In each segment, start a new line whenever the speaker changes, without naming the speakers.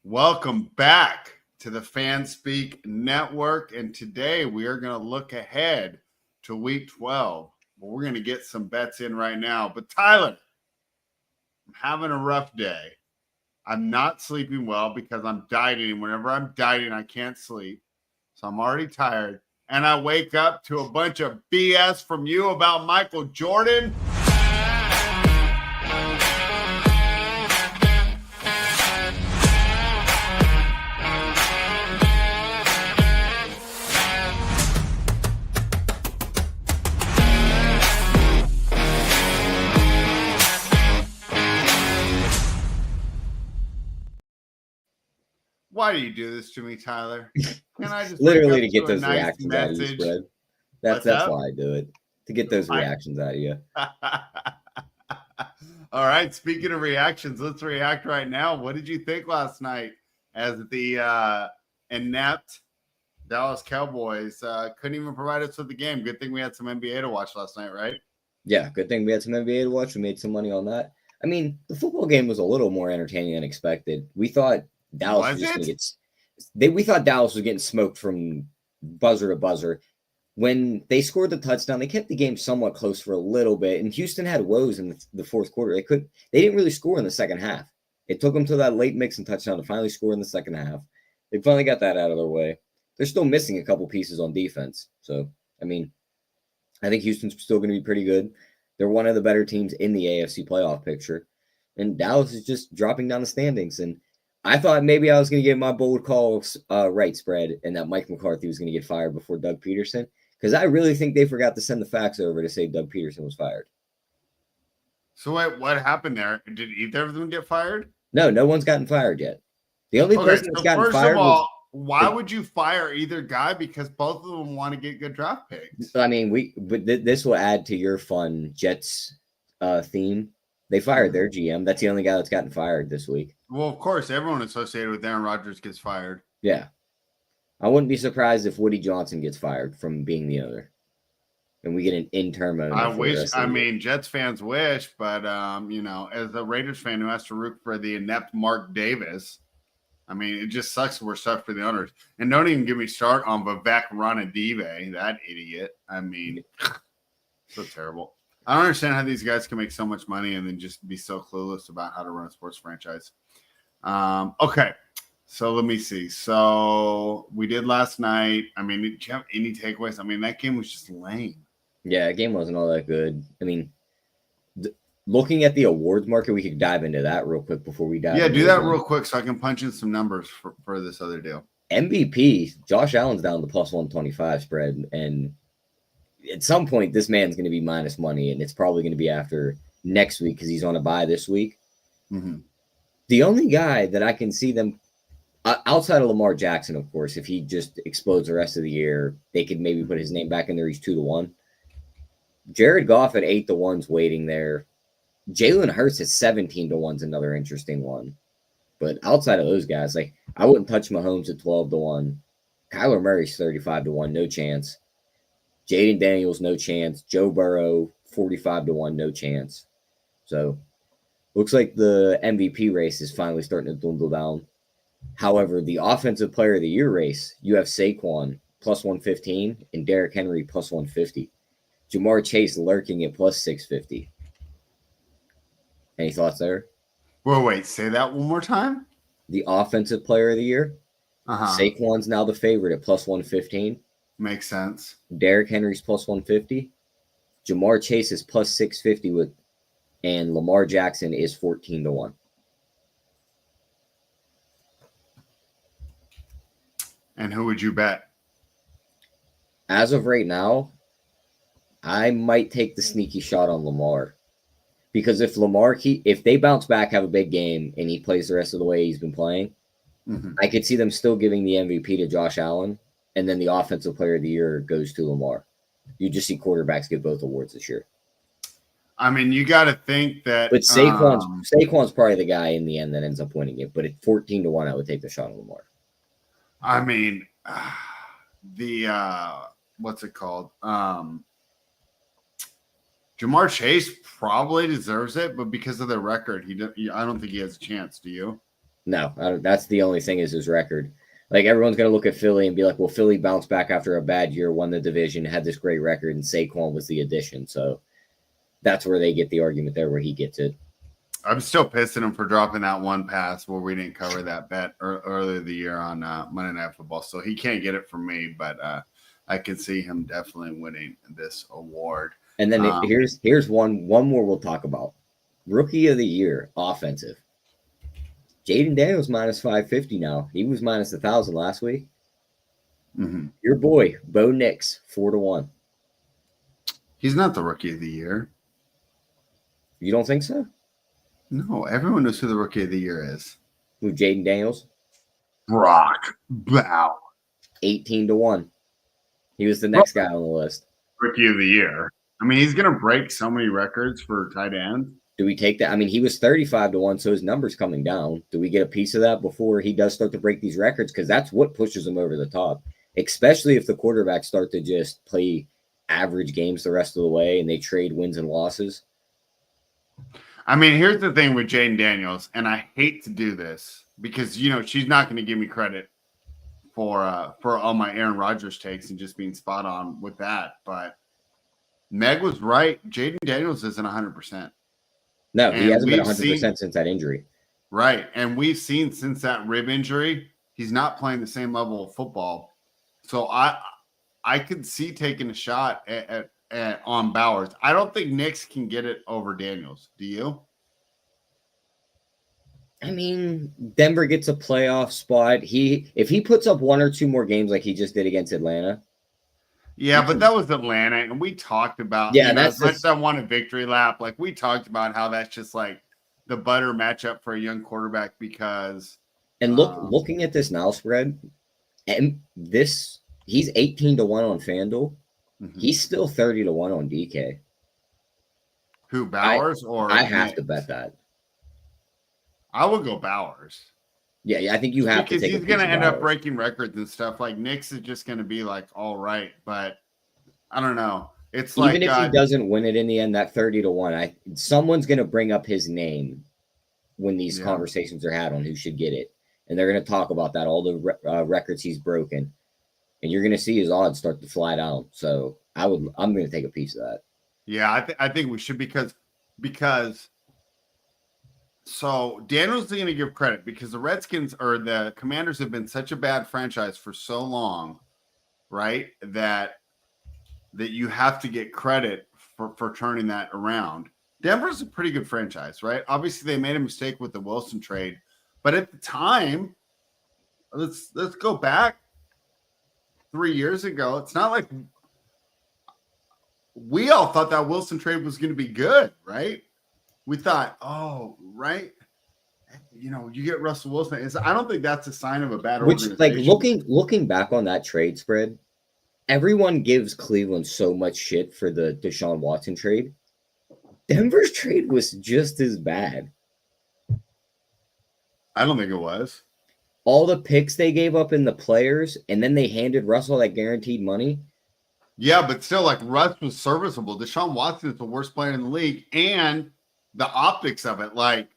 Welcome back to the FanSpeak Network. And today we are going to look ahead to week 12. But we're going to get some bets in right now. But Tyler, I'm having a rough day. I'm not sleeping well because I'm dieting. Whenever I'm dieting, I can't sleep. So I'm already tired. And I wake up to a bunch of BS from you about Michael Jordan. Why do you do this to me, Tyler? Can I just
literally to get those reactions out of you, Spread? That's
up?
why I do it, to get those reactions out of you.
All right. Speaking of reactions, let's react right now. What did you think last night as the inept Dallas Cowboys couldn't even provide us with the game? Good thing we had some NBA to watch last night, right?
Yeah, good thing we had some NBA to watch. We made some money on that. I mean, the football game was a little more entertaining than expected. We thought Dallas was just going to get. We thought Dallas was getting smoked from buzzer to buzzer. When they scored the touchdown, they kept the game somewhat close for a little bit, and Houston had woes in the fourth quarter. They didn't really score in the second half. It took them to that late Mixon touchdown to finally score in the second half. They finally got that out of their way. They're still missing a couple pieces on defense. So, I mean, I think Houston's still going to be pretty good. They're one of the better teams in the AFC playoff picture. And Dallas is just dropping down the standings. And I thought maybe I was going to get my bold call right, Spread, and that Mike McCarthy was going to get fired before Doug Peterson. Because I really think they forgot to send the fax over to say Doug Peterson was fired.
So what happened there? Did either of them get fired?
No one's gotten fired yet. The only person that's gotten fired
why would you fire either guy? Because both of them want to get good draft picks.
I mean, this will add to your fun Jets theme. They fired their GM. That's the only guy that's gotten fired this week.
Well, of course, everyone associated with Aaron Rodgers gets fired.
Yeah. I wouldn't be surprised if Woody Johnson gets fired from being the owner. And we get an interim owner.
I mean, Jets fans wish, but, as a Raiders fan who has to root for the inept Mark Davis, I mean, it just sucks we're stuck for the owners. And don't even get me started on Vivek Ranadive, that idiot. I mean, so terrible. I don't understand how these guys can make so much money and then just be so clueless about how to run a sports franchise. Okay, so let me see. So we did last night. I mean, did you have any takeaways? I mean, that game was just lame.
Yeah, the game wasn't all that good. I mean, looking at the awards market, we could dive into that real quick before we dive.
Yeah, do that real quick so I can punch in some numbers for this other deal.
MVP, Josh Allen's down to plus 125 Spread, and at some point, this man's going to be minus money, and it's probably going to be after next week because he's on a bye this week.
Mm-hmm.
The only guy that I can see them outside of Lamar Jackson, of course, if he just explodes the rest of the year, they could maybe put his name back in there. He's 2-1. Jared Goff at 8-1's waiting there. Jalen Hurts at 17-1's another interesting one. But outside of those guys, like I wouldn't touch Mahomes at 12-1. Kyler Murray's 35-1, no chance. Jaden Daniels, no chance. Joe Burrow, 45-1, no chance. So looks like the MVP race is finally starting to dwindle down. However, the Offensive Player of the Year race, you have Saquon plus 115 and Derrick Henry plus 150. Jamar Chase lurking at plus 650. Any thoughts there?
Well, wait, say that one more time.
The Offensive Player of the Year. Saquon's now the favorite at plus 115.
Makes sense.
Derrick Henry's plus 150. Jamar Chase is plus 650 and Lamar Jackson is 14-1.
And who would you bet?
As of right now, I might take the sneaky shot on Lamar. Because if they bounce back, have a big game, and he plays the rest of the way he's been playing, I could see them still giving the MVP to Josh Allen, and then the Offensive Player of the Year goes to Lamar. You just see quarterbacks get both awards this year.
I mean, you got to think that.
But Saquon's probably the guy in the end that ends up winning it. But at 14-1, I would take the shot on Lamar.
I mean, what's it called? Jamar Chase probably deserves it, but because of their record, I don't think he has a chance. Do you?
No, that's the only thing is his record. Like everyone's gonna look at Philly and be like, "Well, Philly bounced back after a bad year, won the division, had this great record, and Saquon was the addition." So that's where they get the argument there, where he gets it.
I'm still pissing him for dropping that one pass where we didn't cover that bet earlier the year on Monday Night Football. So he can't get it from me, but I can see him definitely winning this award.
And then here's one more we'll talk about. Rookie of the Year, offensive. Jayden Daniels minus 550 now. He was minus 1,000 last week.
Mm-hmm.
Your boy, Bo Nix, 4-1.
He's not the Rookie of the Year.
You don't think so?
No, everyone knows who the Rookie of the Year is.
Who, Jayden Daniels?
Brock Bow.
18-1. He was the next guy on the list.
Rookie of the Year. I mean, he's going to break so many records for tight ends.
Do we take that? I mean, he was 35-1, so his number's coming down. Do we get a piece of that before he does start to break these records? Because that's what pushes him over the top, especially if the quarterbacks start to just play average games the rest of the way and they trade wins and losses.
I mean, here's the thing with Jayden Daniels, and I hate to do this because, you know, she's not going to give me credit for all my Aaron Rodgers takes and just being spot on with that. But Meg was right. Jayden Daniels isn't 100%.
No, he hasn't been 100% since that injury.
Right. And we've seen since that rib injury, he's not playing the same level of football. So I could see taking a shot on Bowers. I don't think Nix can get it over Daniels. Do you?
I mean, Denver gets a playoff spot. If he puts up one or two more games like he just did against Atlanta.
Yeah, but that was Atlanta, and we talked about that's that won a victory lap. Like we talked about how that's just like the butter matchup for a young quarterback because.
And looking at this now spread, and he's 18-1 on FanDuel. Mm-hmm. He's still 30-1 on DK.
Who, Bowers or
I have to bet that.
I would go Bowers.
Yeah, I think you have to take.
Because he's going to end up breaking records and stuff. Like Nix is just going to be like, all right, but I don't know. It's
even if he doesn't win it in the end, that 30-1, someone's going to bring up his name when these conversations are had on who should get it, and they're going to talk about that, all the records he's broken, and you're going to see his odds start to fly down. So I'm going to take a piece of that.
Yeah, I think we should because. So Daniels is going to give credit because the Redskins or the Commanders have been such a bad franchise for so long, right? That you have to get credit for turning that around. Denver's a pretty good franchise, right? Obviously, they made a mistake with the Wilson trade, but at the time, let's go back 3 years ago. It's not like we all thought that Wilson trade was going to be good, right? We thought, oh, right, you get Russell Wilson. I don't think that's a sign of a bad organization.
Like looking back on that trade spread, everyone gives Cleveland so much shit for the Deshaun Watson trade. Denver's trade was just as bad.
I don't think it was.
All the picks they gave up in the players, and then they handed Russell that guaranteed money.
Yeah, but still, like Russ was serviceable. Deshaun Watson is the worst player in the league, and the optics of it, like,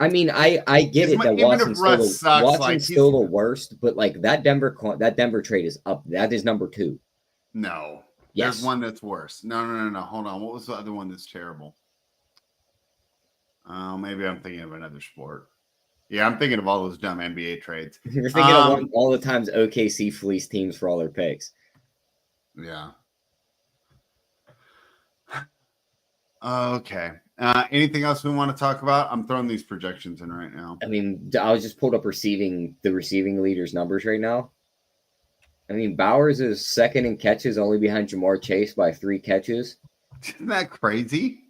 I mean, I get it that Watson's still the worst, but like that Denver trade is up. That is number 2.
No,
yes.
There's one that's worse. No. Hold on. What was the other one that's terrible? Maybe I'm thinking of another sport. Yeah, I'm thinking of all those dumb NBA trades.
You're thinking of all the times OKC fleeced teams for all their picks.
Yeah. Okay. Anything else we want to talk about? I'm throwing these projections in right now.
I mean, I was just pulled up the receiving leaders numbers right now. I mean, Bowers is second in catches, only behind Jamar Chase by 3 catches.
Isn't that crazy?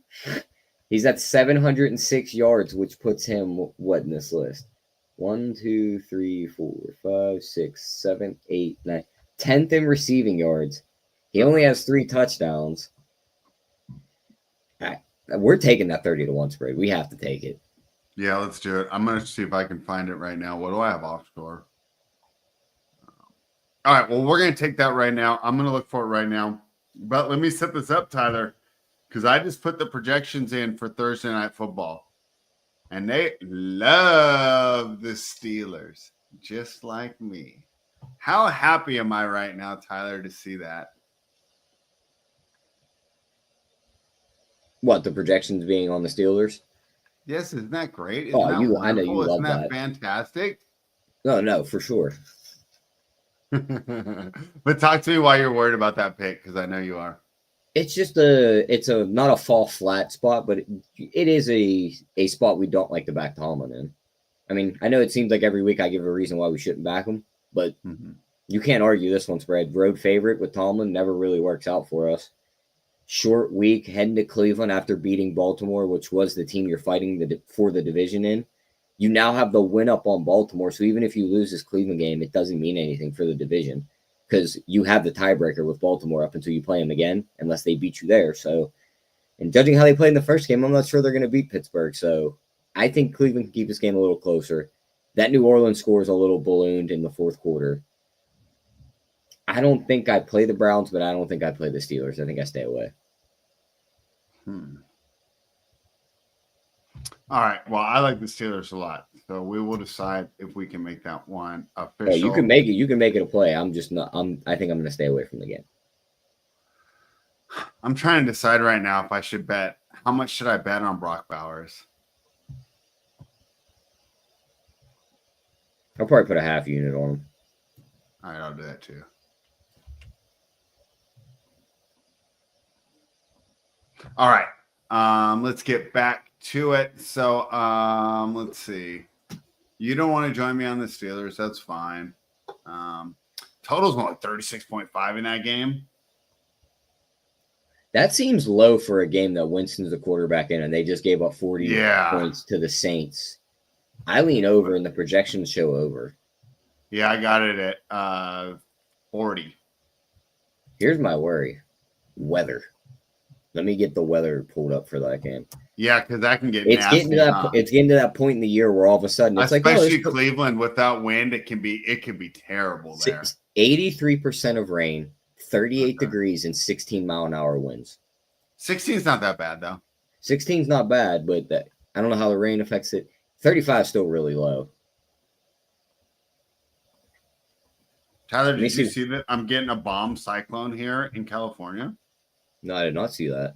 He's at 706 yards, which puts him what in this list? 1, 2, 3, 4, 5, 6, 7, 8, 9. 10th in receiving yards. He only has 3 touchdowns. We're taking that 30-1 spread. We have to take it.
Yeah, let's do it. I'm going to see if I can find it right now. What do I have offshore? All right, well, we're going to take that right now. I'm going to look for it right now. But let me set this up, Tyler, because I just put the projections in for Thursday Night Football. And they love the Steelers, just like me. How happy am I right now, Tyler, to see that?
What, the projections being on the Steelers?
Yes, isn't that great? Isn't
Oh,
that
I know you
wonderful? Isn't
love
that
that.
fantastic?
No, for sure.
But talk to me why you're worried about that pick, because I know you are.
It's just it's a not a fall flat spot, but it is a spot we don't like to back Tomlin in. I mean, I know it seems like every week I give a reason why we shouldn't back him, but you can't argue this one spread. Road favorite with Tomlin never really works out for us. Short week heading to Cleveland after beating Baltimore, which was the team you're fighting for the division in. You now have the win up on Baltimore, so even if you lose this Cleveland game, it doesn't mean anything for the division because you have the tiebreaker with Baltimore up until you play them again, unless they beat you there. So, and judging how they played in the first game, I'm not sure they're going to beat Pittsburgh. So, I think Cleveland can keep this game a little closer. That New Orleans score is a little ballooned in the fourth quarter. I don't think I play the Browns, but I don't think I play the Steelers. I think I stay away.
All right. Well, I like the Steelers a lot, so we will decide if we can make that one official.
Oh, you can make it. You can make it a play. I'm just not. I think I'm going to stay away from the game.
I'm trying to decide right now if I should bet. How much should I bet on Brock Bowers?
I'll probably put a half unit on him.
All right, I'll do that too. All right. Let's get back to it. So let's see. You don't want to join me on the Steelers. That's fine. Total's only 36.5 in that game.
That seems low for a game that Winston's the quarterback in, and they just gave up 40 points to the Saints. I lean over, and the projections show over.
Yeah, I got it at 40.
Here's my worry. Weather. Let me get the weather pulled up for that game.
Yeah, because that can get
it's
nasty.
It's getting to that point in the year where all of a sudden it's
especially Cleveland without wind, it can be terrible there.
83% of rain, 38 degrees, and 16-mile-an-hour winds.
16 is not that bad though.
16 is not bad, but I don't know how the rain affects it. 35 is still really low.
Tyler, did you see that I'm getting a bomb cyclone here in California?
No, I did not see that.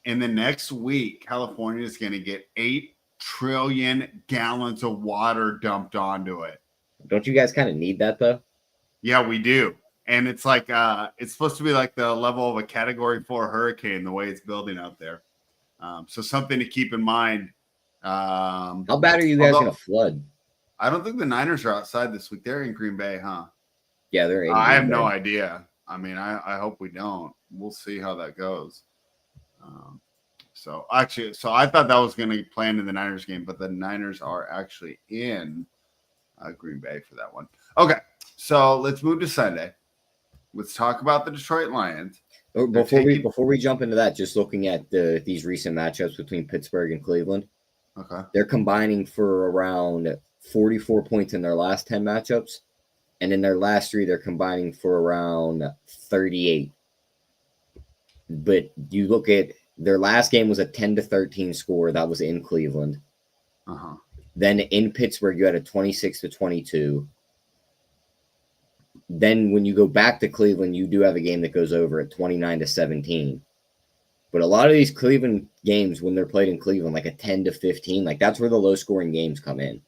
In the next week, California is going to get 8 trillion gallons of water dumped onto it.
Don't you guys kind of need that though?
Yeah, we do. And it's like it's supposed to be like the level of a Category 4 hurricane, the way it's building out there. So something to keep in mind.
How bad are you guys going to flood?
I don't think the Niners are outside this week. They're in Green Bay, huh?
Yeah, they're in
I have no idea. I mean, I hope we don't. We'll see how that goes. So I thought that was going to be planned in the Niners game, but the Niners are actually in Green Bay for that one. Okay, so let's move to Sunday. Let's talk about the Detroit Lions.
Before we jump into that, just looking at these recent matchups between Pittsburgh and Cleveland.
Okay,
they're combining for around 44 points in their last 10 matchups, and in their last 3, they're combining for around 38. But you look at their last game was a 10-13 score that was in Cleveland. Then in Pittsburgh, you had a 26-22. Then when you go back to Cleveland, you do have a game that goes over at 29-17. But a lot of these Cleveland games, when they're played in Cleveland, like a 10-15, like that's where the low scoring games come in.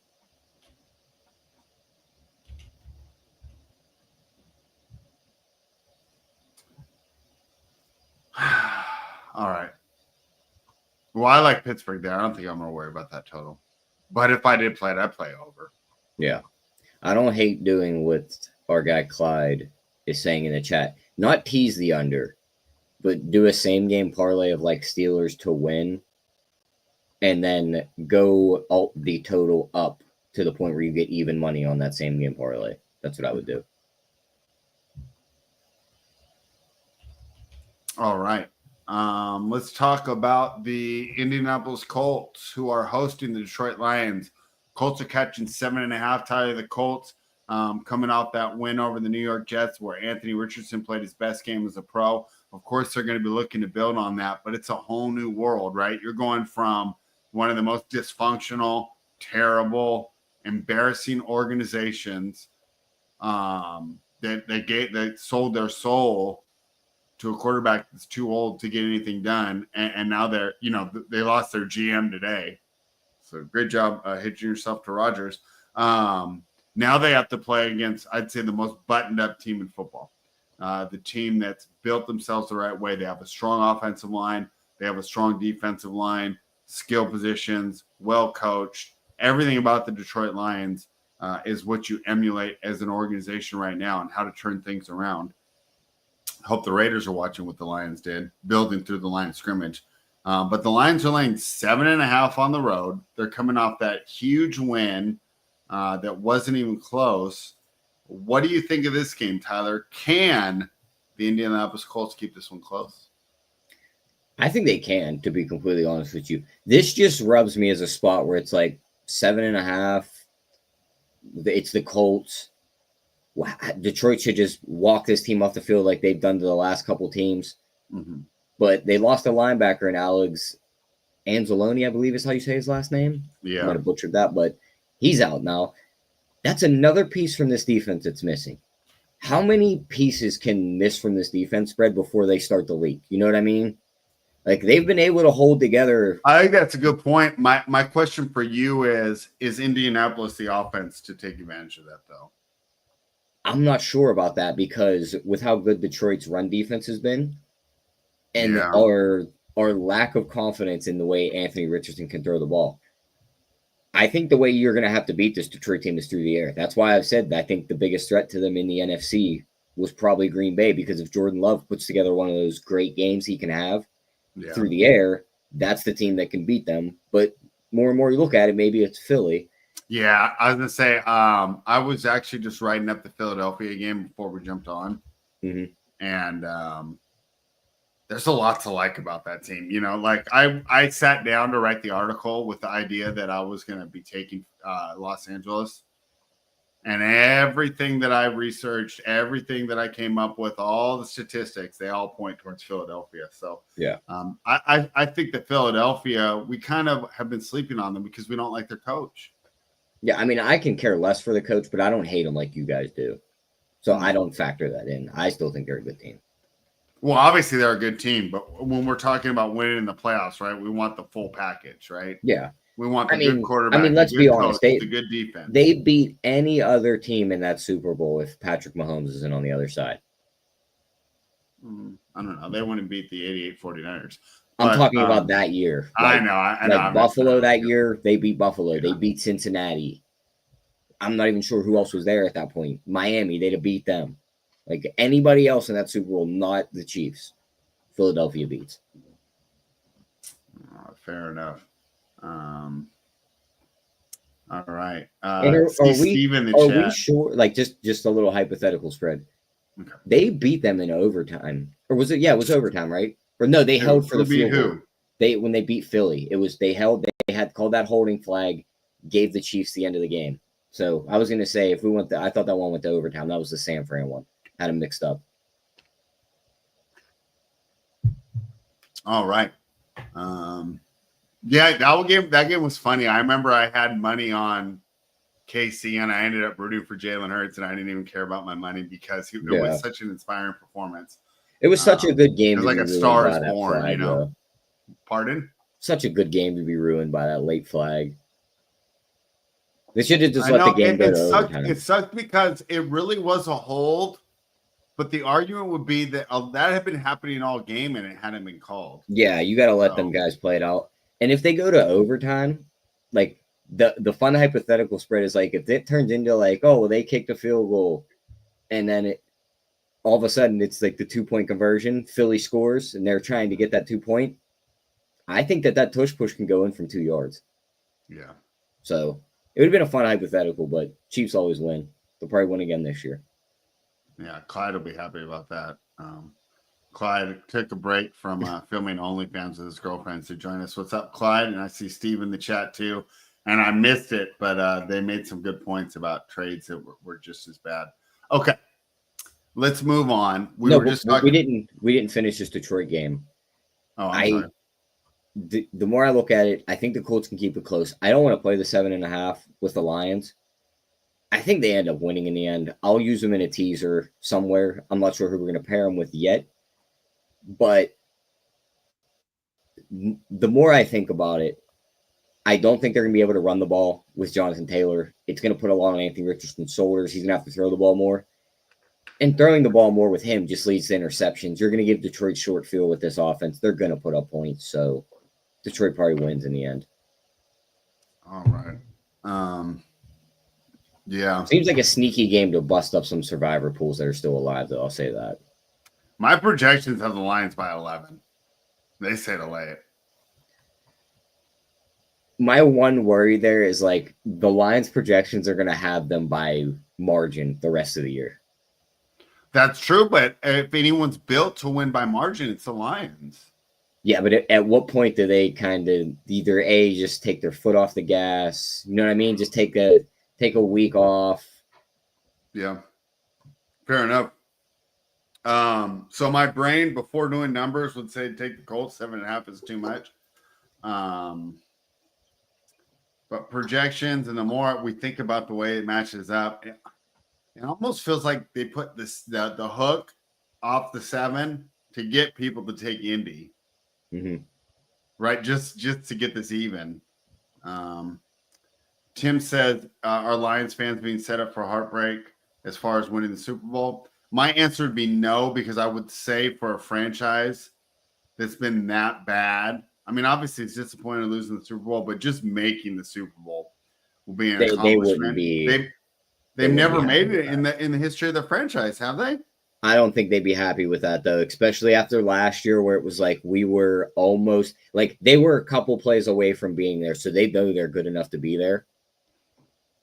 all right. Well, I like Pittsburgh there. I don't think I'm going to worry about that total. But if I did play it, I'd play over.
Yeah. I don't hate doing what our guy Clyde is saying in the chat. Not tease the under, but do a same game parlay of like Steelers to win and then go alt the total up to the point where you get even money on that same game parlay. That's what I would do.
All right. Let's talk about the Indianapolis Colts, who are hosting the Detroit Lions. Colts are catching 7.5. Tyler, the Colts coming off that win over the New York Jets, where Anthony Richardson played his best game as a pro. Of course, they're going to be looking to build on that, but it's a whole new world, right? You're going from one of the most dysfunctional, terrible, embarrassing organizations that sold their soul to a quarterback that's too old to get anything done, and now they lost their GM today. So great job hitching yourself to Rodgers. Now they have to play against, I'd say, the most buttoned up team in football. The team that's built themselves the right way. They have a strong offensive line. They have a strong defensive line, skill positions, well coached. Everything about the Detroit Lions is what you emulate as an organization right now and how to turn things around. I hope the Raiders are watching what the Lions did, building through the line of scrimmage. But the Lions are laying 7.5 on the road. They're coming off that huge win that wasn't even close. What do you think of this game, Tyler? Can the Indianapolis Colts keep this one close?
I think they can, to be completely honest with you. This just rubs me as a spot where it's like 7.5. It's the Colts. Detroit should just walk this team off the field like they've done to the last couple teams.
Mm-hmm.
But they lost a linebacker in Alex Anzalone, I believe is how you say his last name.
Yeah.
I might have butchered that, but he's out now. That's another piece from this defense that's missing. How many pieces can miss from this defense spread before they start to leak? You know what I mean? Like, they've been able to hold together.
I think that's a good point. My question for you is Indianapolis the offense to take advantage of that, though?
I'm not sure about that because with how good Detroit's run defense has been and our lack of confidence in the way Anthony Richardson can throw the ball, I think the way you're going to have to beat this Detroit team is through the air. That's why I've said that I think the biggest threat to them in the NFC was probably Green Bay, because if Jordan Love puts together one of those great games he can have through the air, that's the team that can beat them. But more and more you look at it, maybe it's Philly.
Yeah, I was going to say, I was actually just writing up the Philadelphia game before we jumped on.
Mm-hmm.
And there's a lot to like about that team. You know, like I sat down to write the article with the idea that I was going to be taking Los Angeles. And everything that I researched, everything that I came up with, all the statistics, they all point towards Philadelphia. So, I think that Philadelphia, we kind of have been sleeping on them because we don't like their coach.
Yeah, I mean, I can care less for the coach, but I don't hate him like you guys do. So I don't factor that in. I still think they're a good team.
Well, obviously they're a good team, but when we're talking about winning in the playoffs, right, we want the full package, right?
Yeah.
We want the good quarterback.
I mean, let's be honest.
The good defense.
They beat any other team in that Super Bowl if Patrick Mahomes isn't on the other side.
I don't know. They wouldn't beat the 88 49ers.
I'm talking about that year.
Like, I know.
Like Buffalo that year, they beat Buffalo. Yeah. They beat Cincinnati. I'm not even sure who else was there at that point. Miami, they'd have beat them. Like anybody else in that Super Bowl, not the Chiefs. Philadelphia beats.
Fair enough. All right.
Are we sure? Like just a little hypothetical spread. Okay. They beat them in overtime, or was it? Yeah, it was overtime, right? Or no, they held for the field goal. When they beat Philly, it was they held. They had called that holding flag, gave the Chiefs the end of the game. So I was going to say if we went, I thought that one went to overtime. That was the San Fran one. Had them mixed up.
All right. Yeah, that game was funny. I remember I had money on KC and I ended up rooting for Jalen Hurts, and I didn't even care about my money because it was such an inspiring performance.
It was such a good game.
It was like a Star is Born, flag, you know. Bro. Pardon?
Such a good game to be ruined by that late flag. They should have just let the game go to overtime.
It sucked because it really was a hold, but the argument would be that that had been happening all game and it hadn't been called.
Yeah, you got to let them guys play it out. And if they go to overtime, like the fun hypothetical spread is like if it turns into like, oh, well, they kicked a field goal and then all of a sudden it's like the 2-point conversion, Philly scores, and they're trying to get that 2-point. I think that tush push can go in from 2 yards.
Yeah.
So it would have been a fun hypothetical, but Chiefs always win. They'll probably win again this year.
Yeah, Clyde will be happy about that. Clyde took a break from filming OnlyFans with his girlfriends to join us. What's up, Clyde? And I see Steve in the chat too. And I missed it, but they made some good points about trades that were just as bad. Okay, let's move on. We didn't finish this Detroit game. Oh, I'm sorry.
the more I look at it, I think the Colts can keep it close. I don't want to play the 7.5 with the Lions. I think they end up winning in the end. I'll use them in a teaser somewhere. I'm not sure who we're going to pair them with yet. But the more I think about it, I don't think they're going to be able to run the ball with Jonathan Taylor. It's going to put a lot on Anthony Richardson's shoulders. He's going to have to throw the ball more. And throwing the ball more with him just leads to interceptions. You're going to give Detroit short field with this offense. They're going to put up points. So Detroit probably wins in the end.
All right. Yeah.
Seems like a sneaky game to bust up some survivor pools that are still alive, though. I'll say that.
My projections have the Lions by 11. They say to lay it.
My one worry there is like the Lions projections are going to have them by margin the rest of the year.
That's true, but if anyone's built to win by margin, it's the Lions.
Yeah, but at what point do they kind of either just take their foot off the gas? You know what I mean? Just take a week off.
Yeah, fair enough. So my brain before doing numbers would say take the Colts. 7.5 is too much. But projections, and the more we think about the way it matches up, it almost feels like they put the hook off the 7 to get people to take Indy, right? Just to get this even. Tim says, "Are Lions fans being set up for heartbreak as far as winning the Super Bowl?" My answer would be no, because I would say for a franchise that's been that bad. I mean, obviously it's disappointing losing the Super Bowl, but just making the Super Bowl will be an accomplishment. They've never made it in the history of the franchise, have they?
I don't think they'd be happy with that, though, especially after last year where it was like we were almost like they were a couple plays away from being there, so they know they're good enough to be there.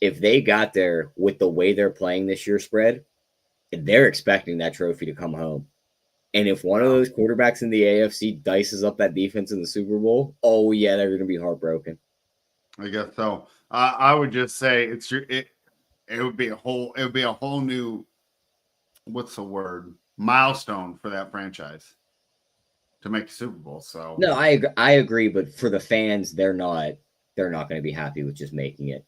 If they got there with the way they're playing this year spread, they're expecting that trophy to come home. And if one of those quarterbacks in the AFC dices up that defense in the Super Bowl, oh yeah, they're going to be heartbroken.
I guess so. I would just say it would be a whole new, what's the word, milestone for that franchise to make a Super Bowl. So
no, I agree, but for the fans, they're not going to be happy with just making it,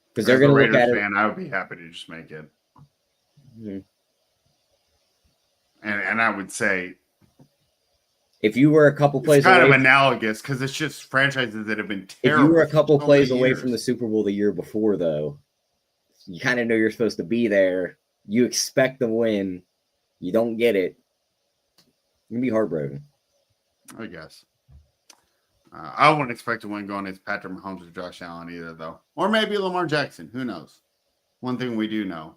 because they're going to look at it.
I would be happy to just make it. Mm-hmm. And I would say,
if you were a couple plays
away, kind of analogous, because it's just franchises that have been terrible.
If you were a couple plays away from the Super Bowl the year before, though, you kind of know you're supposed to be there. You expect the win. You don't get it. You're going to be heartbroken.
I guess. I wouldn't expect to win going against Patrick Mahomes or Josh Allen either, though. Or maybe Lamar Jackson. Who knows? One thing we do know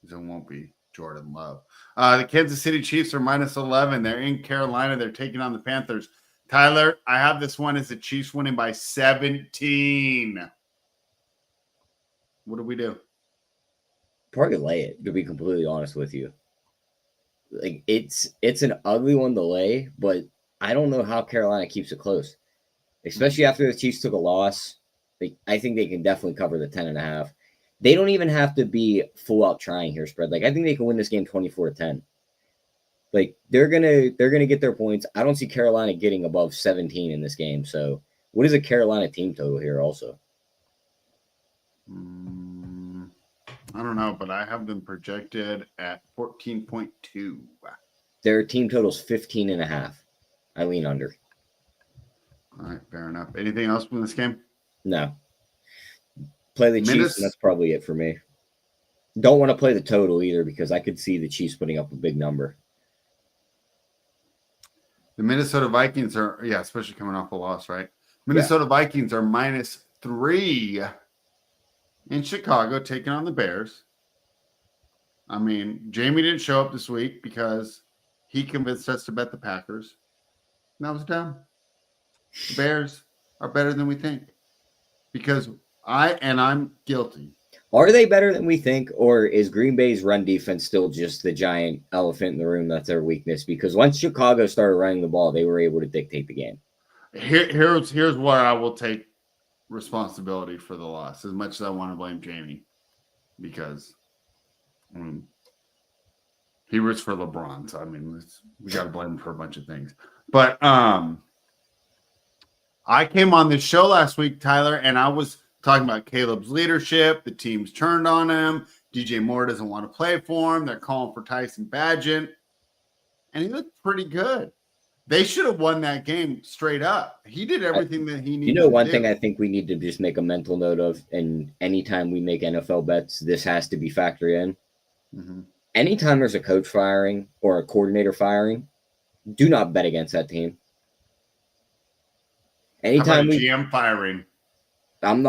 is it won't be Jordan Love. The Kansas City Chiefs are -11. They're in Carolina. They're taking on the Panthers. Tyler, I have this one as the Chiefs winning by 17. What do we do?
Probably lay it, to be completely honest with you. Like it's an ugly one to lay, but I don't know how Carolina keeps it close, especially after the Chiefs took a loss. I think they can definitely cover the 10.5. They don't even have to be full out trying here, spread. Like I think they can win this game 24-10. Like they're gonna get their points. I don't see Carolina getting above 17 in this game. So what is a Carolina team total here also?
I don't know, but I have them projected at 14.2.
Their team total's 15.5. I lean under.
All right, fair enough. Anything else from this game?
No. Play the Chiefs, and that's probably it for me. Don't want to play the total either, because I could see the Chiefs putting up a big number.
The Minnesota Vikings are, especially coming off a loss, right? Minnesota Vikings are -3 in Chicago, taking on the Bears. I mean, Jayme didn't show up this week because he convinced us to bet the Packers. And that was dumb. The Bears are better than we think, because I'm guilty.
Are they better than we think, or is Green Bay's run defense still just the giant elephant in the room that's their weakness? Because once Chicago started running the ball, they were able to dictate the game.
Here's where I will take responsibility for the loss, as much as I want to blame Jayme, because he roots for LeBron. So I mean, we got to blame him for a bunch of things. But I came on this show last week, Tyler, and I was talking about Caleb's leadership. The team's turned on him. DJ Moore doesn't want to play for him. They're calling for Tyson Badgett. And he looked pretty good. They should have won that game straight up. He did everything that he needed to do.
One thing I think we need to just make a mental note of, and anytime we make NFL bets, this has to be factored in. Mm-hmm. Anytime there's a coach firing or a coordinator firing, do not bet against that team. Anytime
GM firing.
I'm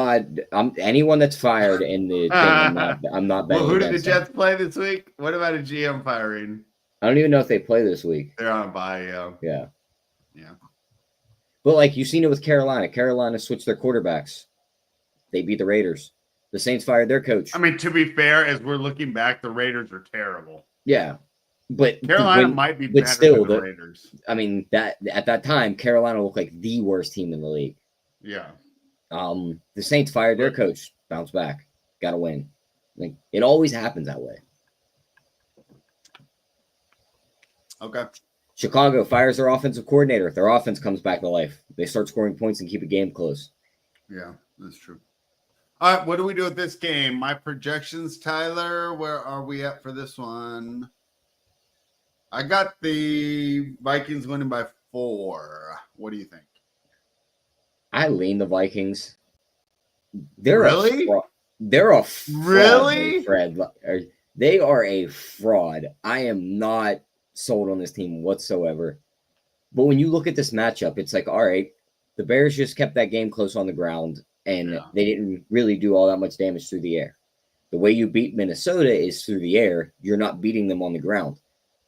anyone that's fired in the thing, I'm not betting.
Well, who did the Jets play this week? What about a GM firing?
I don't even know if they play this week.
They're on bye,
yeah.
Yeah.
But like you've seen it with Carolina. Carolina switched their quarterbacks. They beat the Raiders. The Saints fired their coach.
I mean, to be fair, as we're looking back, the Raiders are terrible.
Yeah. But
Carolina might be better than the Raiders.
I mean, that at that time, Carolina looked like the worst team in the league.
Yeah.
The Saints fired their coach, bounced back, got to win. Like it always happens that way.
Okay.
Chicago fires their offensive coordinator. Their offense comes back to life. They start scoring points and keep a game close.
Yeah, that's true. All right, what do we do with this game? My projections, Tyler, where are we at for this one? I got the Vikings winning by 4. What do you think?
I lean the Vikings. They're
They're
a fraud, Fred. They are a fraud. I am not sold on this team whatsoever. But when you look at this matchup, it's like, all right, the Bears just kept that game close on the ground, and they didn't really do all that much damage through the air. The way you beat Minnesota is through the air. You're not beating them on the ground.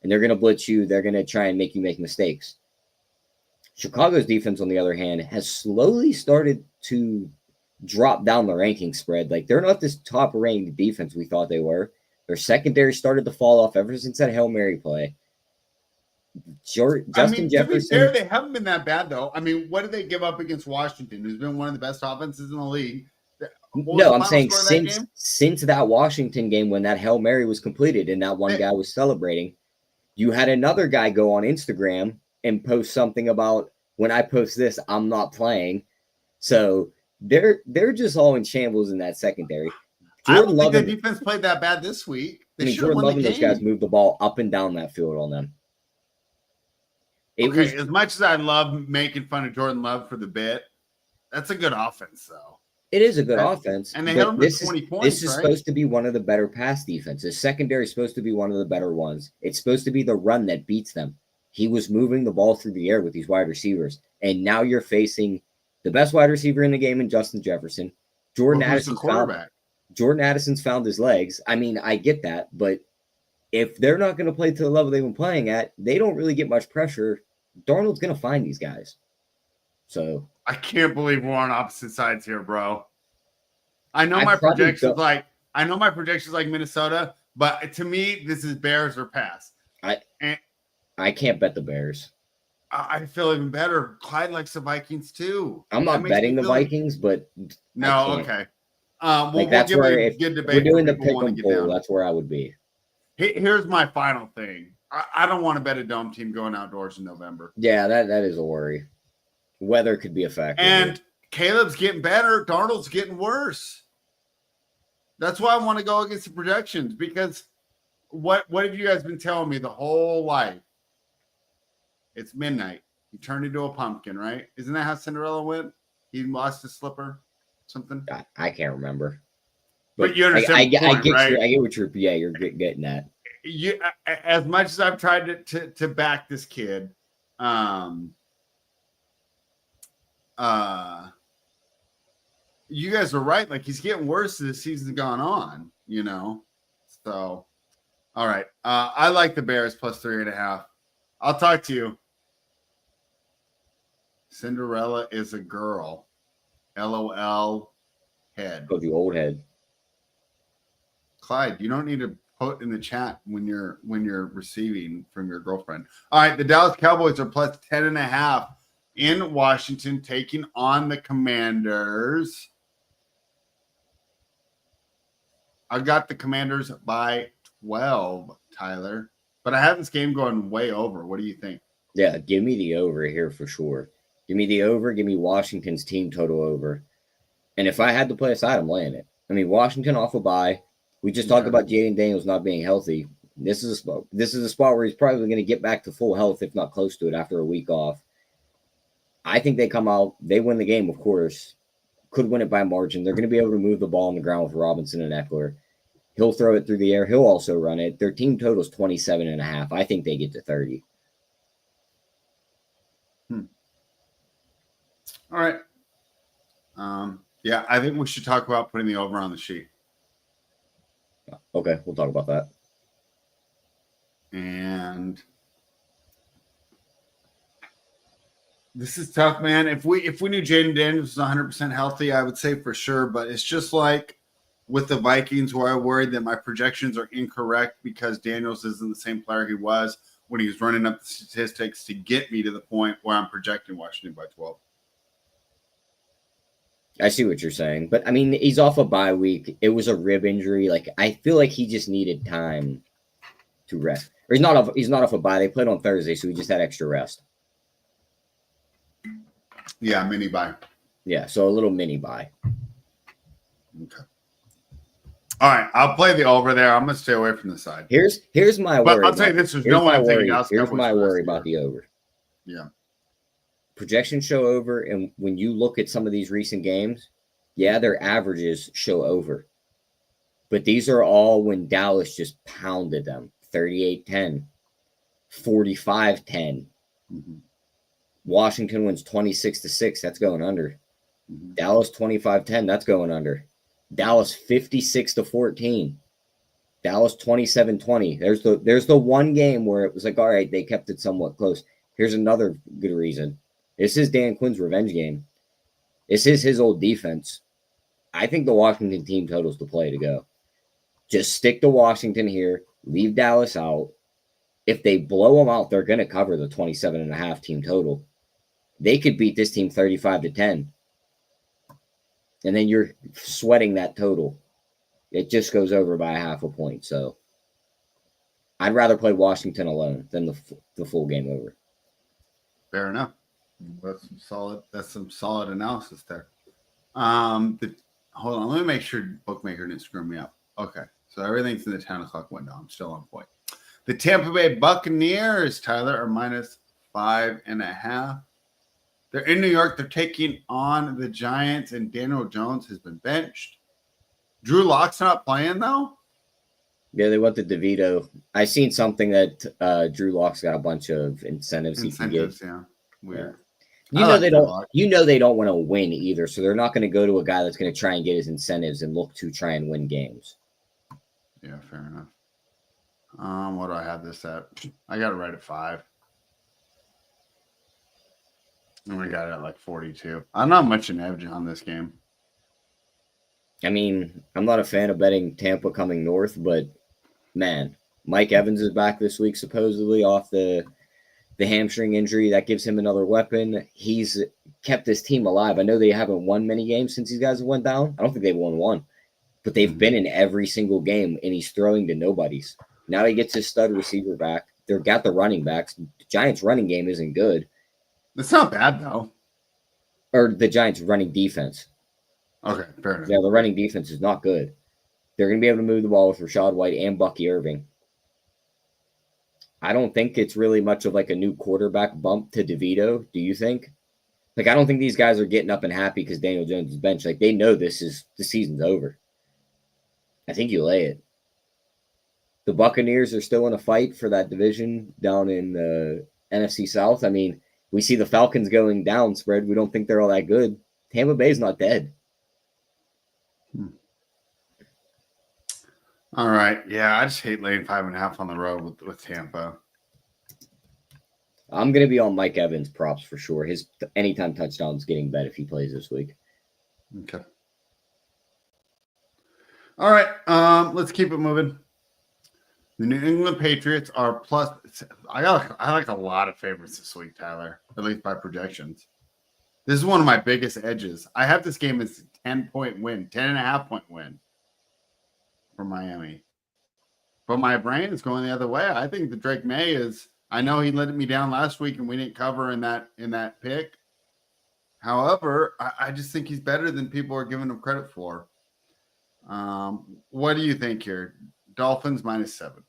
And they're going to blitz you. They're going to try and make you make mistakes. Chicago's defense, on the other hand, has slowly started to drop down the ranking spread. Like, they're not this top-ranked defense we thought they were. Their secondary started to fall off ever since that Hail Mary play. Justin Jefferson.
To be fair, they haven't been that bad, though. I mean, what did they give up against Washington, who's been one of the best offenses in the league?
No, I'm saying since that Washington game when that Hail Mary was completed and that one guy was celebrating, you had another guy go on Instagram and post something about, when I post this, I'm not playing. So they're just all in shambles in that secondary.
I don't think the defense played that bad this week.
Jordan Love and those guys moved the ball up and down that field on them.
As much as I love making fun of Jordan Love for the bit, that's a good offense, though.
It is a good offense.
And they held him to 20 points.
This is supposed to be one of the better pass defenses. Secondary is supposed to be one of the better ones. It's supposed to be the run that beats them. He was moving the ball through the air with these wide receivers. And now you're facing the best wide receiver in the game in Justin Jefferson. Jordan Addison's found his legs. I mean, I get that. But if they're not going to play to the level they've been playing at, they don't really get much pressure. Darnold's going to find these guys. So
I can't believe we're on opposite sides here, bro. I know my projections like Minnesota, but to me, this is Bears or pass.
I can't bet the Bears.
I feel even better. Clyde likes the Vikings too.
I'm not betting the Vikings, but
no, okay.
That's where if we're doing the pick 'em poll, that's where I would be.
Here's my final thing. I don't want to bet a dome team going outdoors in November.
Yeah, that is a worry. Weather could be a factor.
And Caleb's getting better. Darnold's getting worse. That's why I want to go against the projections, because what have you guys been telling me the whole life? It's midnight. He turned into a pumpkin, right? Isn't that how Cinderella went? He lost his slipper, something.
I can't remember.
But you understand
I get
right?
I get what you're getting at.
As much as I've tried to back this kid, you guys are right. Like, he's getting worse as the season's gone on, you know? So, all right. I like the Bears plus 3.5. I'll talk to you. Cinderella is a girl. LOL head.
Oh, the old head.
Clyde, you don't need to put in the chat when you're receiving from your girlfriend. All right. The Dallas Cowboys are plus 10.5 in Washington, taking on the Commanders. I got the Commanders by 12, Tyler. But I have this game going way over. What do you think?
Yeah, give me the over here for sure. Give me the over. Give me Washington's team total over. And if I had to play a side, I'm laying it. I mean, Washington off a bye. We just talked about Jaden Daniels not being healthy. This is a spot where he's probably going to get back to full health, if not close to it, after a week off. I think they come out. They win the game, of course. Could win it by margin. They're going to be able to move the ball on the ground with Robinson and Eckler. He'll throw it through the air. He'll also run it. Their team total is 27.5. I think they get to 30.
All right. Yeah, I think we should talk about putting the over on the sheet.
Okay, we'll talk about that.
And this is tough, man. If we knew Jaden Daniels was 100% healthy, I would say for sure. But it's just like with the Vikings, where I worried that my projections are incorrect because Daniels isn't the same player he was when he was running up the statistics to get me to the point where I'm projecting Washington by 12.
I see what you're saying, but I mean, he's off a bye week. It was a rib injury. Like, I feel like he just needed time to rest. Or he's not off a bye. They played on Thursday, so he just had extra rest.
Yeah, mini bye.
Yeah, so a little mini bye.
Okay. All right, I'll play the over there. I'm gonna stay away from the side.
Here's my worry.
But I'll tell you this: there's no one I'm taking Dallas
Here's
Cowboys
my
for
worry
this year.
about the over.
Yeah.
Projections show over, and when you look at some of these recent games, yeah, their averages show over. But these are all when Dallas just pounded them 38-10, 45-10.
Mm-hmm.
Washington wins 26-6. That's going under.
Mm-hmm.
Dallas 25-10. That's going under. Dallas 56-14. Dallas 27-20. There's the one game where it was like, all right, they kept it somewhat close. Here's another good reason. This is Dan Quinn's revenge game. This is his old defense. I think the Washington team total's the play to go. Just stick to Washington here. Leave Dallas out. If they blow them out, they're going to cover the 27.5 team total. They could beat this team 35-10. And then you're sweating that total. It just goes over by a half a point. So I'd rather play Washington alone than the full game over.
Fair enough. That's some solid analysis there. Hold on, let me make sure bookmaker didn't screw me up. Okay, so everything's in the 10 o'clock window. I'm still on point. The Tampa Bay Buccaneers, Tyler, are -5.5. They're in New York. They're taking on the Giants, and Daniel Jones has been benched. Drew Lock's not playing, though?
Yeah, they went to DeVito. I seen something that Drew Lock's got a bunch of incentives he can get.
Yeah. Weird.
Yeah. They don't. You know they don't want to win either, so they're not going to go to a guy that's going to try and get his incentives and look to try and win games.
Yeah, fair enough. What do I have this at? I got it right at 5. And we got it at like 42. I'm not much an edge on this game.
I mean, I'm not a fan of betting Tampa coming north, but man, Mike Evans is back this week, supposedly off the hamstring injury. That gives him another weapon. He's kept this team alive. I know they haven't won many games since these guys have went down. I don't think they've won one, but they've been in every single game, and he's throwing to nobodies. Now he gets his stud receiver back. They've got the running backs. The Giants' running game isn't good.
It's not bad, though.
Or the Giants' running defense.
Okay, fair enough.
Yeah, the running defense is not good. They're going to be able to move the ball with Rachaad White and Bucky Irving. I don't think it's really much of like a new quarterback bump to DeVito. Do you think? Like, I don't think these guys are getting up and happy because Daniel Jones is benched. Like, they know the season's over. I think you lay it. The Buccaneers are still in a fight for that division down in the NFC South. I mean, we see the Falcons going down spread. We don't think they're all that good. Tampa Bay's not dead.
All right. Yeah, I just hate laying 5.5 on the road with Tampa.
I'm going to be on Mike Evans props for sure. His anytime touchdown's getting bet if he plays this week.
Okay. All right. Let's keep it moving. The New England Patriots are plus. I like a lot of favorites this week, Tyler, at least by projections. This is one of my biggest edges. I have this game as a 10-point win, 10.5-point win for Miami. But my brain is going the other way. I think the Drake May is. I know he let me down last week and we didn't cover in that pick. However, I just think he's better than people are giving him credit for. What do you think here? Dolphins -7.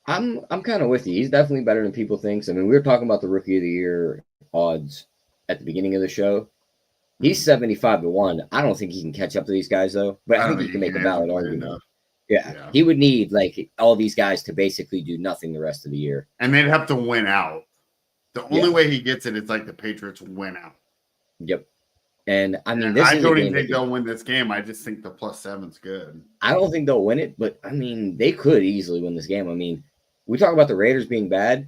I'm kind of with you. He's definitely better than people think. I mean, we were talking about the rookie of the year odds at the beginning of the show. He's 75-1. I don't think he can catch up to these guys though, but I think he can make a valid argument. Yeah, he would need like all these guys to basically do nothing the rest of the year,
and they'd have to win out. The only way he gets it is like the Patriots win out.
Yep. And I mean,
I don't even think they'll win this game. I just think the +7's good.
I don't think they'll win it, but I mean, they could easily win this game. I mean, we talk about the Raiders being bad.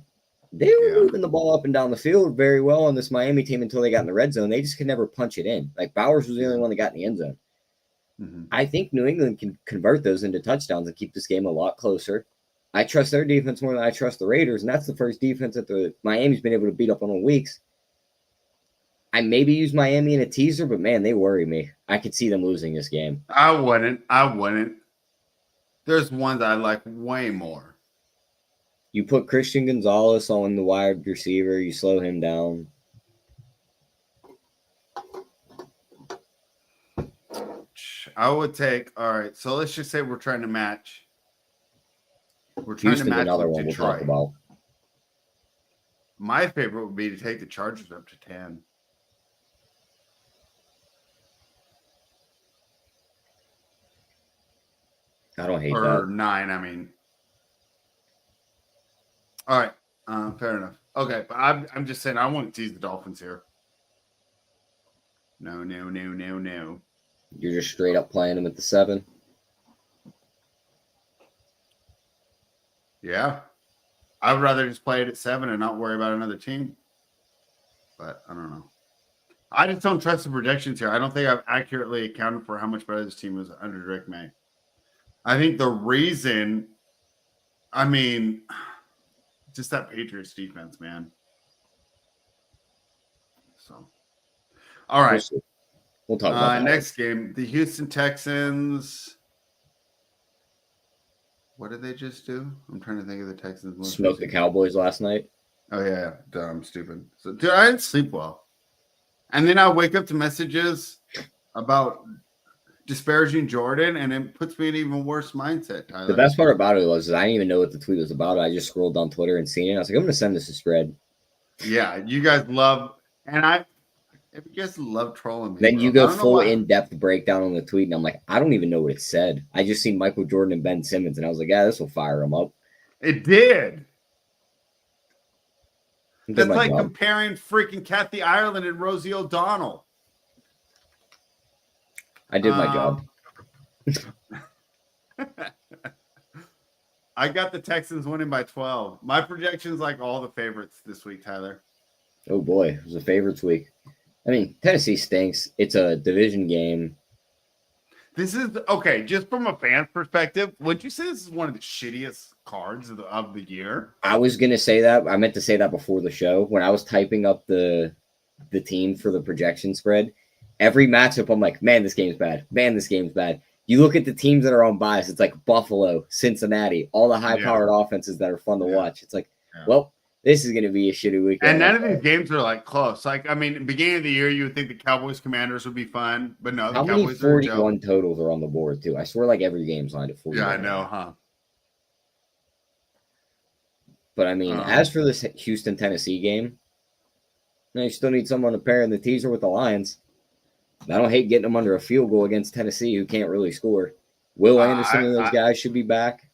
They were moving the ball up and down the field very well on this Miami team until they got in the red zone. They just could never punch it in. Like Bowers was the only one that got in the end zone. Mm-hmm. I think New England can convert those into touchdowns and keep this game a lot closer. I trust their defense more than I trust the Raiders, and that's the first defense that the Miami's been able to beat up on in weeks. I maybe use Miami in a teaser, but man, they worry me. I could see them losing this game.
I wouldn't. There's ones I like way more.
You put Christian Gonzalez on the wide receiver, you slow him down.
I would take, all right, so let's just say we're trying to match.
We're trying to match another one Detroit. We'll talk about.
My favorite would be to take the Chargers up to 10.
I don't hate that.
Or 9, I mean. All right, fair enough. Okay, but I'm just saying I won't tease the Dolphins here. No.
You're just straight up playing them at the 7?
Yeah. I would rather just play it at 7 and not worry about another team. But I don't know. I just don't trust the projections here. I don't think I've accurately accounted for how much better this team was under Drake May. I think the reason, I mean, just that Patriots defense, man. So, all right.
We'll talk about that.
Next game, the Houston Texans. What did they just do? I'm trying to think of the Texans.
Smoked the Cowboys last night.
Oh, yeah. Dumb, stupid. So, dude, I didn't sleep well. And then I wake up to messages about disparaging Jordan, and it puts me in an even worse mindset, Tyler.
The best part about it was I didn't even know what the tweet was about. I just scrolled down Twitter and seen it. I was like, I'm going to send this to Spread.
Yeah, you guys love, and if you guys love trolling me.
Then you go full in-depth breakdown on the tweet, and I'm like, I don't even know what it said. I just seen Michael Jordan and Ben Simmons, and I was like, yeah, this will fire him up.
It did. That's like comparing freaking Kathy Ireland and Rosie O'Donnell.
I did my job.
I got the Texans winning by 12. My projection's like all the favorites this week, Tyler.
Oh, boy. It was a favorites week. I mean, Tennessee stinks. It's a division game.
This is, okay, just from a fan's perspective, would you say this is one of the shittiest cards of the year?
I was going to say that. I meant to say that before the show. When I was typing up the team for the projection spread, every matchup, I'm like, man, this game's bad. Man, this game's bad. You look at the teams that are on bias, it's like Buffalo, Cincinnati, all the high-powered offenses that are fun to watch. It's like, well, this is going to be a shitty weekend.
And none of these games are like close. Like, I mean, beginning of the year, you would think the Cowboys Commanders would be fun, but no, the Cowboys
41 totals are on the board, too? I swear like every game's lined at 41.
Yeah, I know, huh?
But, I mean, as for this Houston-Tennessee game, you still need someone to pair in the teaser with the Lions. I don't hate getting them under a field goal against Tennessee, who can't really score. Will Anderson and those guys should be back.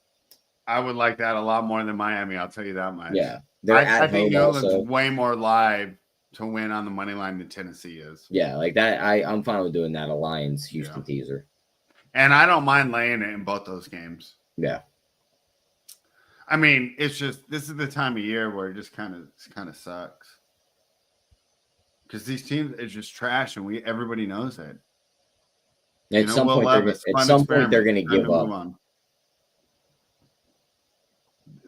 I would like that a lot more than Miami, I'll tell you that much.
Yeah.
I think New England's way more live to win on the money line than Tennessee is.
Yeah, like that. I'm fine with doing that. A Lions Houston teaser.
And I don't mind laying it in both those games.
Yeah.
I mean, it's just this is the time of year where it just kind of sucks. Because these teams it's just trash, and everybody knows it.
At some point, they're going to give up.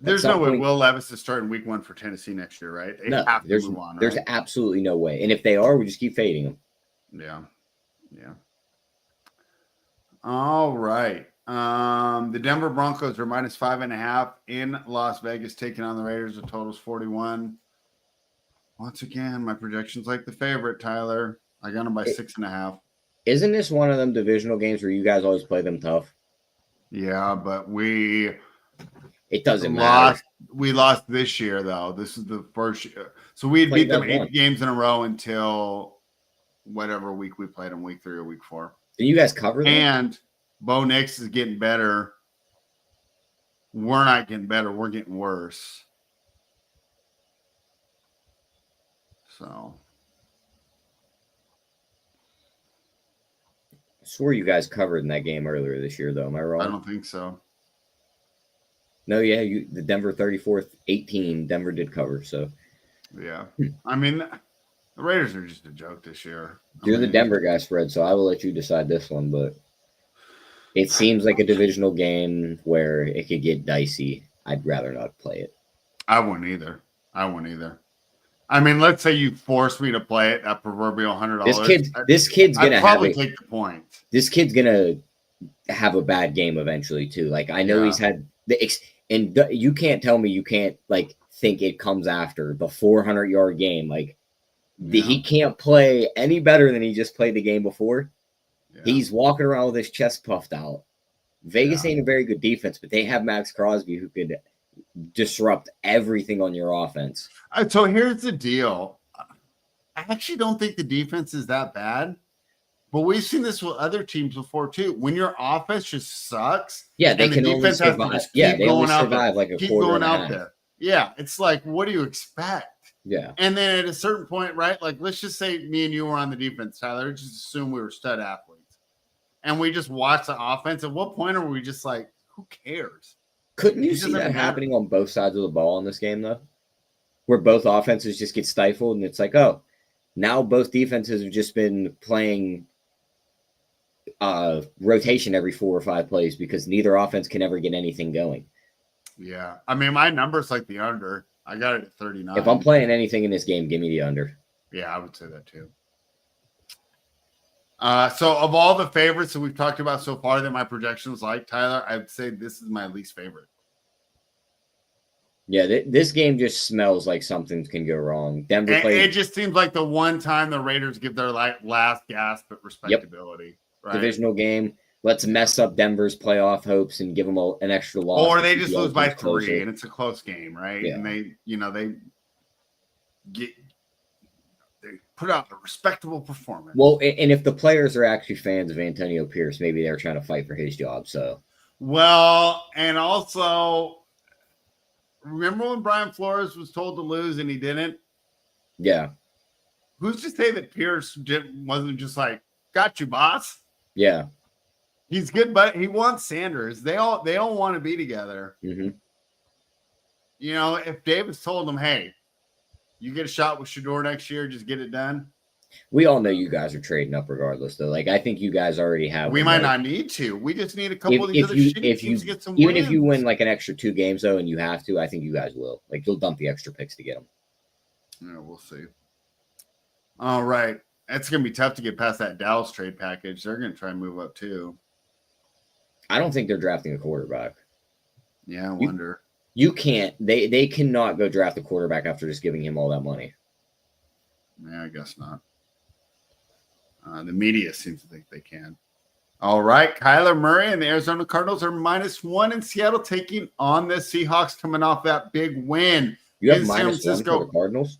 There's no way Will Levis is starting week 1 for Tennessee next year, right?
They have to move on, there's absolutely no way. And if they are, we just keep fading them.
Yeah. All right. The Denver Broncos are -5.5 in Las Vegas, taking on the Raiders. The total's 41. Once again, my projection's like the favorite, Tyler. I got them by 6.5.
Isn't this one of them divisional games where you guys always play them tough?
Yeah, but
it doesn't matter.
We lost this year though. This is the first year. So we had beat them 8 games in a row until whatever week we played them, week 3 or week 4.
Did you guys cover them?
And Bo Nix is getting better. We're not getting better. We're getting worse. So
I swore you guys covered in that game earlier this year, though. Am I wrong?
I don't think so.
No, yeah, the Denver 34-18, Denver did cover, so.
Yeah. I mean, the Raiders are just a joke this year.
You're the Denver guy, Fred, so I will let you decide this one, but it seems like a divisional game where it could get dicey. I'd rather not play it.
I wouldn't either. I mean, let's say you force me to play it at proverbial $100.
This kid's gonna
probably take the point.
This kid's gonna have a bad game eventually too. Like I know he's had and you can't tell me you can't like think it comes after the 400-yard game. Like he can't play any better than he just played the game before. Yeah. He's walking around with his chest puffed out. Vegas ain't a very good defense, but they have Max Crosby who could disrupt everything on your offense.
So here's the deal. I actually don't think the defense is that bad, but we've seen this with other teams before too. When your offense just sucks,
they can only survive. They only survive like a quarter and a half.
There. Yeah, it's like, what do you expect?
Yeah.
And then at a certain point, right? Like, let's just say me and you were on the defense, Tyler. Just assume we were stud athletes. And we just watched the offense. At what point are we just like, who cares?
Couldn't you see that happening on both sides of the ball in this game, though? Where both offenses just get stifled, and it's like, oh, now both defenses have just been playing rotation every 4 or 5 plays because neither offense can ever get anything going.
Yeah. I mean, my number's like the under. I got it at 39.
If I'm playing anything in this game, give me the under.
Yeah, I would say that too. So of all the favorites that we've talked about so far that my projections like, Tyler, I would say this is my least favorite.
Yeah, this game just smells like something can go wrong. Denver
it just seems like the one time the Raiders give their last gasp at respectability. Yep. Right?
Divisional game. Let's mess up Denver's playoff hopes and give them an extra loss.
Or they just lose by 3 and it's a close game, right? Yeah. And they put out a respectable performance.
Well, and if the players are actually fans of Antonio Pierce, maybe they're trying to fight for his job. So,
well, and also, remember when Brian Flores was told to lose and he didn't?
Yeah.
Who's to say that Pierce wasn't just like, got you, boss?
Yeah.
He's good, but he wants Sanders. They all want to be together.
Mm-hmm.
You know, if Davis told him, hey, you get a shot with Shedeur next year, just get it done.
We all know you guys are trading up regardless, though. Like, I think you guys already have.
We might not need to. We just need a couple of these other shitty teams to get some wins.
Even if you win like an extra 2 games, though, and you have to, I think you guys will. Like, you'll dump the extra picks to get them.
Yeah, we'll see. All right. It's going to be tough to get past that Dallas trade package. They're going to try and move up, too.
I don't think they're drafting a quarterback.
Yeah, I wonder.
You can't. They cannot go draft a quarterback after just giving him all that money.
Yeah, I guess not. The media seems to think they can. All right. Kyler Murray and the Arizona Cardinals are -1 in Seattle, taking on the Seahawks coming off that big win.
You have -1 for the Cardinals?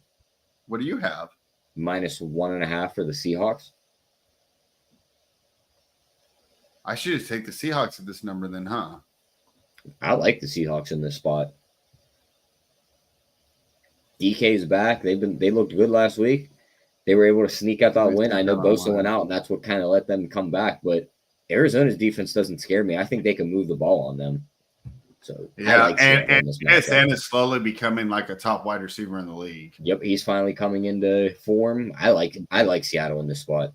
What do you have?
-1.5 for the Seahawks.
I should just take the Seahawks at this number then, huh?
I like the Seahawks in this spot. DK's back. They looked good last week. They were able to sneak out that win. I know Bosa went out, and that's what kind of let them come back. But Arizona's defense doesn't scare me. I think they can move the ball on them. So
yeah, and is slowly becoming like a top wide receiver in the league.
Yep, he's finally coming into form. I like Seattle in this spot.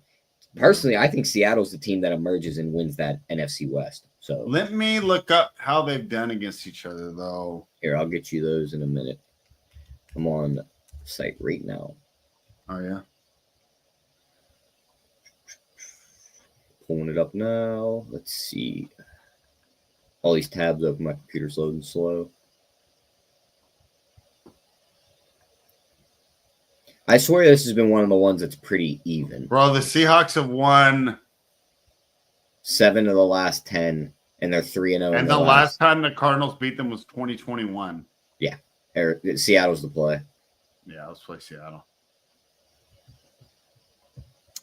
Personally, I think Seattle's the team that emerges and wins that NFC West. So
let me look up how they've done against each other, though.
Here, I'll get you those in a minute. I'm on the site right now.
Oh, yeah?
Pulling it up now. Let's see. All these tabs open. My computer's loading slow. I swear this has been one of the ones that's pretty even.
Bro, the Seahawks have won
7 of the last 10, and they're 3-0.
And the last time the Cardinals beat them was 2021.
Yeah. Seattle's the play.
Yeah, let's play Seattle.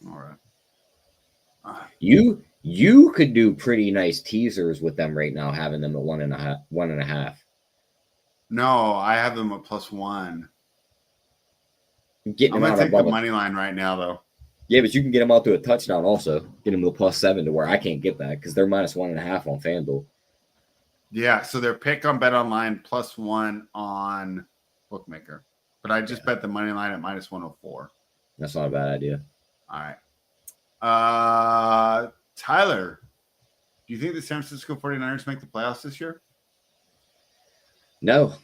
All right.
You could do pretty nice teasers with them right now, having them at 1.5.
No, I have them at +1.
Getting
I'm
them
gonna
out
take the
above
money line right now, though.
Yeah, but you can get them out to a touchdown also. Get them to +7 to where I can't get that because they're -1.5 on FanDuel.
Yeah, so their pick on Bet Online +1 on Bookmaker. But I just bet the money line at -104.
That's not a bad idea.
All right. Tyler, do you think the San Francisco 49ers make the playoffs this year?
No.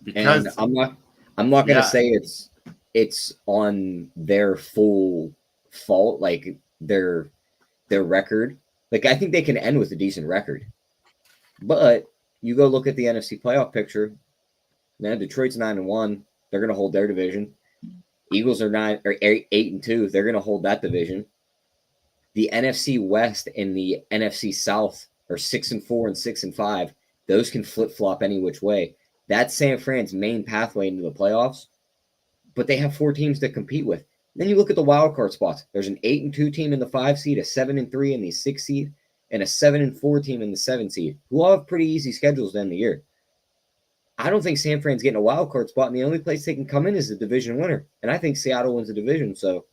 Because
and I'm not gonna say it's on their full fault, like their record. Like I think they can end with a decent record. But you go look at the NFC playoff picture. Man, Detroit's 9-1. They're gonna hold their division. Eagles are 8-2. They're gonna hold that division. The NFC West and the NFC South are 6-4 and 6-5. Those can flip-flop any which way. That's San Fran's main pathway into the playoffs. But they have 4 teams to compete with. Then you look at the wild card spots. There's an 8-2 team in the 5 seed, a 7-3 in the 6 seed, and a 7-4 team in the 7 seed, who all have pretty easy schedules to end the year. I don't think San Fran's getting a wild card spot, and the only place they can come in is the division winner. And I think Seattle wins the division, so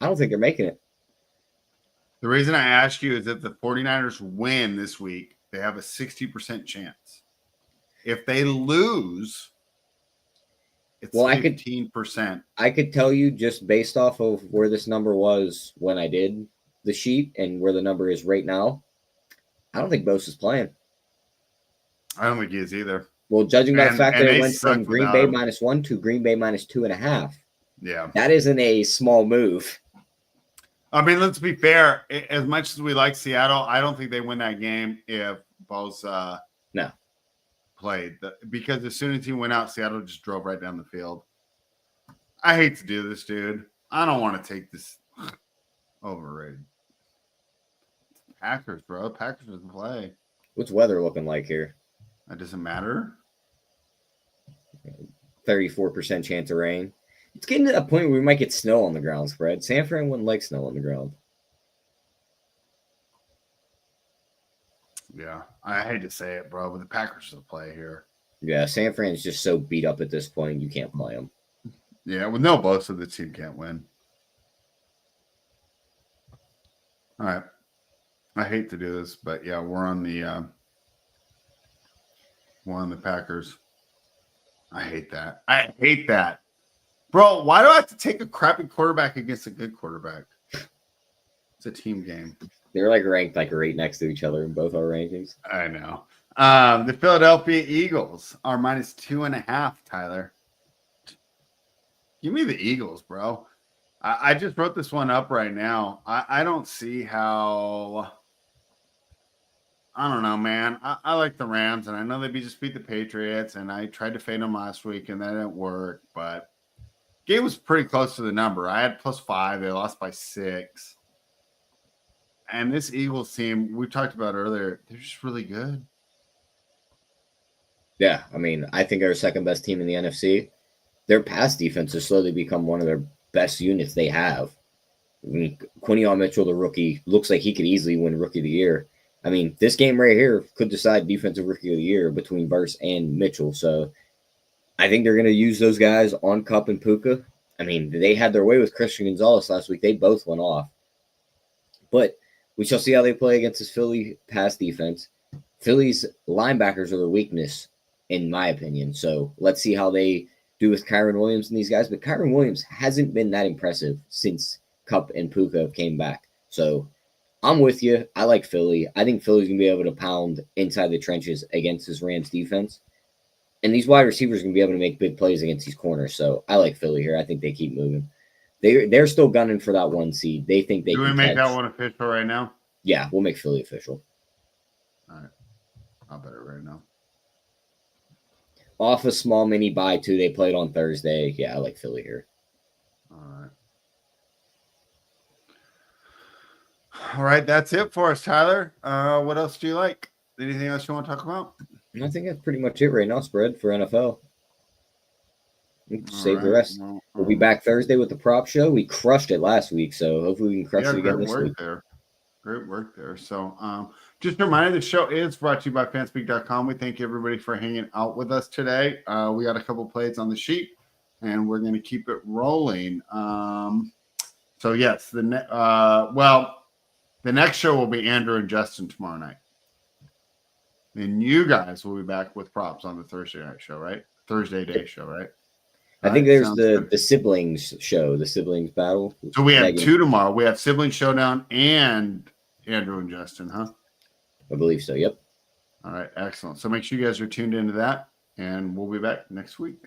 I don't think they're making it.
The reason I ask you is if the 49ers win this week, they have a 60% chance. If they lose, it's 15%.
I could tell you just based off of where this number was when I did the sheet and where the number is right now, I don't think Bosa's playing.
I don't think he is either.
Well, judging by the fact that it went from Green Bay -1 to Green Bay -2.5.
Yeah.
That isn't a small move.
I mean, let's be fair. As much as we like Seattle, I don't think they win that game if Bosa played. Because as soon as he went out, Seattle just drove right down the field. I hate to do this, dude. I don't want to take this. Overrated. Packers, bro. Packers doesn't play.
What's weather looking like here?
That doesn't matter.
34% chance of rain. It's getting to that point where we might get snow on the ground spread. San Fran wouldn't like snow on the ground.
Yeah, I hate to say it, bro, but the Packers will play here.
Yeah, San Fran's just so beat up at this point, you can't play them.
Yeah, with no Bosa, the team can't win. All right. I hate to do this, but yeah, we're on the Packers. I hate that. I hate that. Bro, why do I have to take a crappy quarterback against a good quarterback? It's a team game.
They're like ranked like right next to each other in both our rankings.
I know. The Philadelphia Eagles are -2.5, Tyler. Give me the Eagles, bro. I just wrote this one up right now. I don't see how. I don't know, man. I like the Rams, and I know they just beat the Patriots, and I tried to fade them last week, and that didn't work. But game was pretty close to the number. I had +5. They lost by 6. And this Eagles team, we talked about earlier, they're just really good.
Yeah, I mean, I think they're second best team in the NFC. Their pass defense has slowly become one of their best units they have. I mean, Quinion Mitchell, the rookie, looks like he could easily win Rookie of the Year. I mean, this game right here could decide Defensive Rookie of the Year between Verse and Mitchell. So I think they're going to use those guys on Kupp and Puka. I mean, they had their way with Christian Gonzalez last week. They both went off. But we shall see how they play against this Philly pass defense. Philly's linebackers are their weakness, in my opinion. So let's see how they do with Kyron Williams and these guys. But Kyron Williams hasn't been that impressive since Kupp and Puka came back. So I'm with you. I like Philly. I think Philly's going to be able to pound inside the trenches against this Rams defense. And these wide receivers are going to be able to make big plays against these corners. So I like Philly here. I think they keep moving. They're still gunning for that 1 seed. They think they can.
Do we make that one official right now?
Yeah, we'll make Philly official.
All right. I'll bet it right now.
Off a small mini bye, too. They played on Thursday. Yeah, I like Philly here.
All right, that's it for us, Tyler. What else do you like? Anything else you want to talk about?
I think that's pretty much it right now. Spread for NFL. Save the
Right.
rest.
Well,
We'll be back Thursday with the prop show. We crushed it last week, so hopefully we can crush it again
great
this
work
week.
there. Great work there. So, just a reminder, the show is brought to you by fanspeak.com. We thank everybody for hanging out with us today. We got a couple plays on the sheet, and we're going to keep it rolling. So, yes, the next show will be Andrew and Justin tomorrow night. And you guys will be back with props on the Thursday night show, right? Thursday day show, right?
I think there's the siblings show, the siblings battle.
So we have two tomorrow. We have Sibling Showdown and Andrew and Justin, huh?
I believe so, yep.
All right, excellent. So make sure you guys are tuned into that, and we'll be back next week.